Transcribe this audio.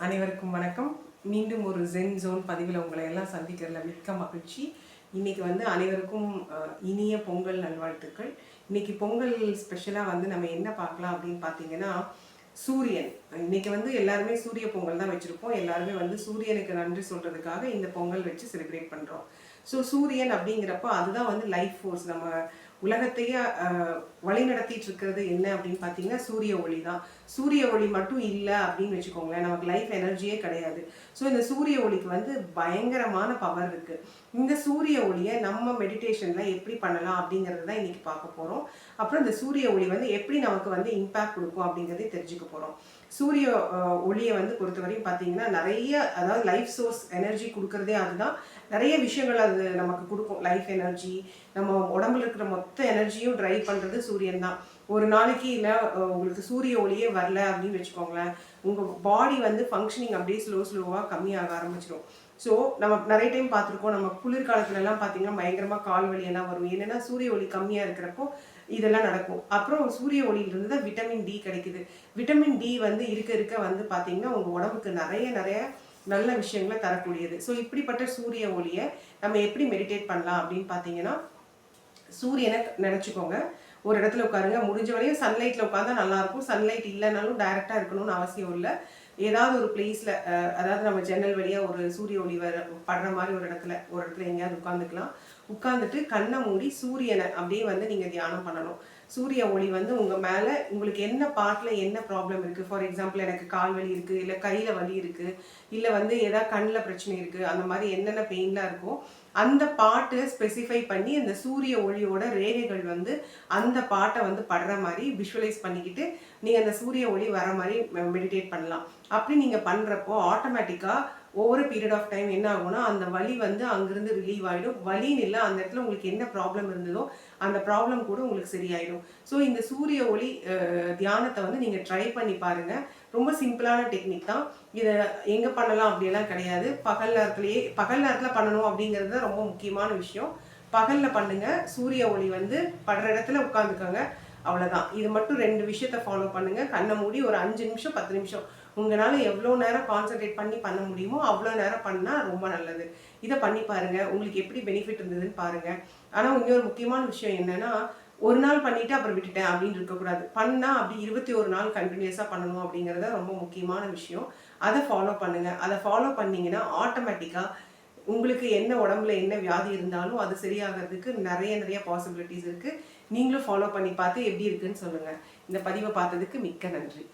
அனைவருக்கும் வணக்கம். மீண்டும் ஒரு ஜென் ஜோன் பதிவில் உங்களை எல்லாம் சந்திக்கிறதுல மிக்க மகிழ்ச்சி. இன்னைக்கு அனைவருக்கும் இனிய பொங்கல் நல்வாழ்த்துக்கள். இன்னைக்கு பொங்கல் ஸ்பெஷலாக நம்ம என்ன பார்க்கலாம் அப்படின்னு பார்த்தீங்கன்னா, சூரியன். இன்னைக்கு எல்லாருமே சூரிய பொங்கல் தான் வச்சுருப்போம். எல்லாருமே சூரியனுக்கு நன்றி சொல்கிறதுக்காக இந்த பொங்கல் வச்சு செலிப்ரேட் பண்ணுறோம். ஸோ சூரியன் அப்படிங்கிறப்போ அதுதான் லைஃப் ஃபோர்ஸ். நம்ம உலகத்தையே வழி நடத்திட்டு இருக்கிறது என்ன அப்படின்னு பார்த்தீங்கன்னா சூரிய ஒளி தான். சூரிய ஒளி மட்டும் இல்லை அப்படின்னு வச்சுக்கோங்களேன், நமக்கு லைஃப் எனர்ஜியே கிடையாது. ஸோ இந்த சூரிய ஒளிக்கு பயங்கரமான பவர் இருக்குது. இந்த சூரிய ஒளியை நம்ம மெடிடேஷனில் எப்படி பண்ணலாம் அப்படிங்கிறது தான் இன்றைக்கி பார்க்க போகிறோம். அப்புறம் இந்த சூரிய ஒளி எப்படி நமக்கு இம்பேக்ட் கொடுக்கும் அப்படிங்கிறதே தெரிஞ்சுக்க போகிறோம். சூரிய ஒளியை பொறுத்தவரையும் பார்த்தீங்கன்னா நிறைய, அதாவது லைஃப் சோர்ஸ் எனர்ஜி கொடுக்கறதே அதுதான். நிறைய விஷயங்கள் அது நமக்கு கொடுக்கும். லைஃப் எனர்ஜி, நம்ம உடம்புல இருக்கிற மொத்த எனர்ஜியும் ட்ரைவ் பண்ணுறது சூரியன் தான். ஒரு நாளைக்கு இல்லை உங்களுக்கு சூரிய ஒளியே வரல அப்படின்னு வச்சுக்கோங்களேன், உங்கள் பாடி ஃபங்க்ஷனிங் அப்படியே ஸ்லோவாக கம்மியாக ஆரம்பிச்சிடும். ஸோ நம்ம நிறைய டைம் பார்த்துருக்கோம், நம்ம குளிர்காலத்துலலாம் பார்த்தீங்கன்னா பயங்கரமாக கால் வலியெல்லாம் வரும். என்னென்னா சூரிய ஒளி கம்மியாக இருக்கிறப்போ இதெல்லாம் நடக்கும். அப்புறம் சூரிய ஒளியிலிருந்து தான் விட்டமின் டி கிடைக்குது. விட்டமின் டி இருக்க இருக்க பார்த்தீங்கன்னா உங்கள் உடம்புக்கு நிறைய நல்ல விஷயங்களை தரக்கூடியது. ஸோ இப்படிப்பட்ட சூரிய ஒளியை நம்ம எப்படி மெடிடேட் பண்ணலாம் அப்படின்னு பார்த்தீங்கன்னா, சூரியனை நினச்சிக்கோங்க, ஒரு இடத்துல உட்காருங்க. முடிஞ்ச வரையும் சன்லைட்டில் உட்காந்தா நல்லாயிருக்கும். சன்லைட் இல்லைனாலும் டைரெக்டாக இருக்கணும்னு அவசியம் இல்லை. ஏதாவது ஒரு பிளேஸில், அதாவது நம்ம ஜன்னல் வழியாக ஒரு சூரிய ஒளி படுற மாதிரி ஒரு இடத்துல எங்கேயாவது உட்காந்துக்கலாம். உட்காந்துட்டு கண்ணை மூடி சூரியனை அப்படியே நீங்கள் தியானம் பண்ணணும். சூரிய ஒளி உங்கள் மேலே, உங்களுக்கு என்ன பார்ட்டில் என்ன ப்ராப்ளம் இருக்குது, ஃபார் எக்ஸாம்பிள் எனக்கு கால் வலி இருக்குது, இல்லை கையில் வலி இருக்குது, இல்லை ஏதாவது கண்ணில் பிரச்சனை இருக்குது, அந்த மாதிரி என்னென்ன பெயின்லாம் இருக்கோ அந்த பாட்டை ஸ்பெசிஃபை பண்ணி அந்த சூரிய ஒளியோட ரேகைகள் அந்த பாட்டை படுற மாதிரி விஷுவலைஸ் பண்ணிக்கிட்டு நீங்கள் அந்த சூரிய ஒளி வர மாதிரி மெடிடேட் பண்ணலாம். அப்படி நீங்கள் பண்ணுறப்போ ஆட்டோமேட்டிக்காக ஒவ்வொரு பீரியட் ஆஃப் டைம் என்ன ஆகும்னா அந்த வலி அங்கிருந்து ரிலீவ் ஆகிடும். வலின்னு இல்லை, அந்த இடத்துல உங்களுக்கு என்ன ப்ராப்ளம் இருந்ததோ அந்த ப்ராப்ளம் கூட உங்களுக்கு சரியாயிடும். ஸோ இந்த சூரிய ஒளி தியானத்தை நீங்கள் ட்ரை பண்ணி பாருங்கள். ரொம்ப சிம்பிளான டெக்னிக் தான். இதை எங்கே பண்ணலாம் அப்படியெல்லாம் கிடையாது. பகல் நேரத்தில் பண்ணணும் அப்படிங்கிறது தான் ரொம்ப முக்கியமான விஷயம். பகலில் பண்ணுங்கள். சூரிய ஒளி படுற இடத்துல உட்காந்துக்கோங்க, அவ்வளோதான். இது மட்டும் 2 விஷயத்தை ஃபாலோ பண்ணுங்கள். கண்ணை மூடி ஒரு 5 நிமிஷம் 10 நிமிஷம் உங்களால் எவ்வளோ நேரம் கான்சன்ட்ரேட் பண்ண முடியுமோ அவ்வளோ நேரம் பண்ணால் ரொம்ப நல்லது. இதை பண்ணி பாருங்கள், உங்களுக்கு எப்படி பெனிஃபிட் இருந்ததுன்னு பாருங்கள். ஆனால் இன்னொரு முக்கியமான விஷயம் என்னென்னா, ஒரு நாள் பண்ணிவிட்டு அப்புறம் விட்டுட்டேன் அப்படின்னு இருக்கக்கூடாது. பண்ணால் அப்படி 21 நாள் கண்டினியூஸாக பண்ணணும் அப்படிங்கிறத ரொம்ப முக்கியமான விஷயம். அதை ஃபாலோ பண்ணுங்கள். அதை ஃபாலோ பண்ணிங்கன்னா ஆட்டோமேட்டிக்காக உங்களுக்கு என்ன உடம்புல என்ன வியாதி இருந்தாலும் அது சரியாகிறதுக்கு நிறைய பாசிபிலிட்டிஸ் இருக்குது. நீங்களும் ஃபாலோ பண்ணி பார்த்து எப்படி இருக்குன்னு சொல்லுங்கள். இந்த பதிவை பார்த்ததுக்கு மிக்க நன்றி.